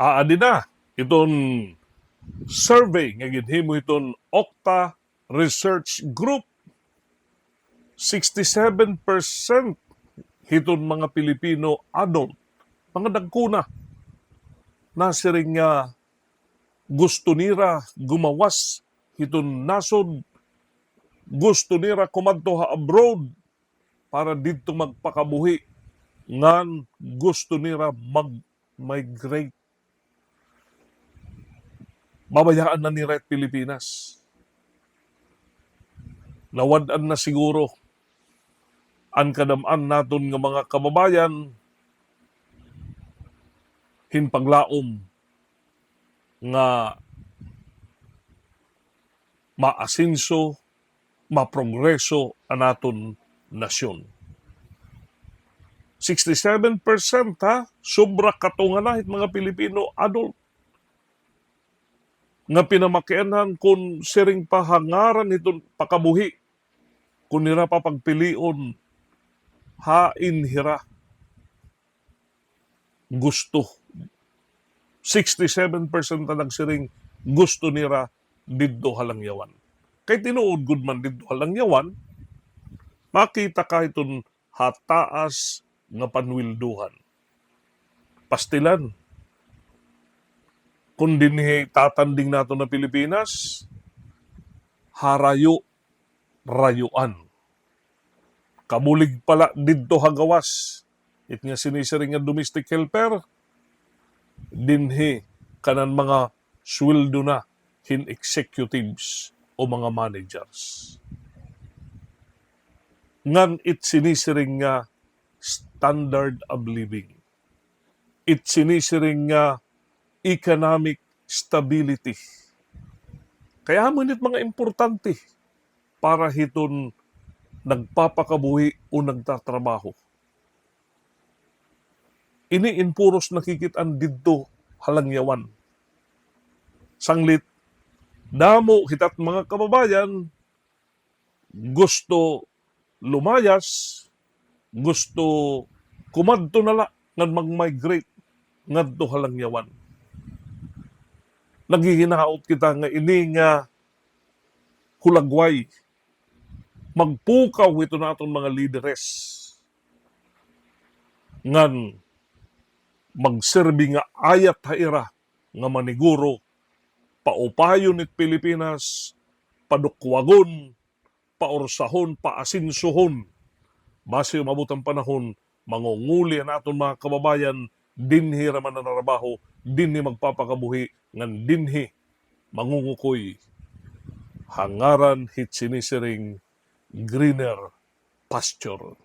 Aadi na iton survey nga ginhimo iton Okta Research Group. 67% hiton mga Pilipino adult, mga dagkuna, na siring nga gusto nira gumawas hiton nasod, gusto nira kumadto ha abroad para didto magpakabuhi, ngan gusto nira mag-migrate. Babayaan na nira at Pilipinas. Nawad-an na siguro ang kadam-an naton nga mga kababayan hinpaglaom nga maasinso, maprogreso ang naton nasyon. 67% ha, sobra katungan na mga Pilipino adult nga pinamakianan kung siring pahangaran itong pakabuhi, kung nira pa pagpilion, hain hira. Gusto. 67% na nagsiring gusto nira didto halangyawan. Kay tinuod gud man didto halangyawan, makita ka itong hataas nga panwilduhan. Pastilan. Kung dinhi tatanding nato na Pilipinas, harayo, rayuan. Kabulig pala didto hagawas. It nga sinisiring nga domestic helper, dinhi kanan mga sweldo na hin executives o mga managers. Ngan it sinisiring nga standard of living. It sinisiring nga economic stability. Kaya manit mga importante para hiton nagpapakabuhi o nagtatrabaho. Ini inpuros nakikitaan didto halangyawan. Sanglit, damo hitat mga kababayan, gusto lumayas, gusto kumadto nala nga mag-migrate ngadto halangyawan. Naghihinaot kita nga ini nga hulagway, magpukaw ito naton mga lideres ngan magserbi nga ayat haira nga maniguro paupayon it Pilipinas, padukwagon, paursahon, paasinsuhon. Base umabot ang panahon, mangunguli naton mga kababayan, dinhi raman na narabaho, dinhi magpapakabuhi, ngan dinhi mangungukoy. Hangaran hit sinisiring greener pasture.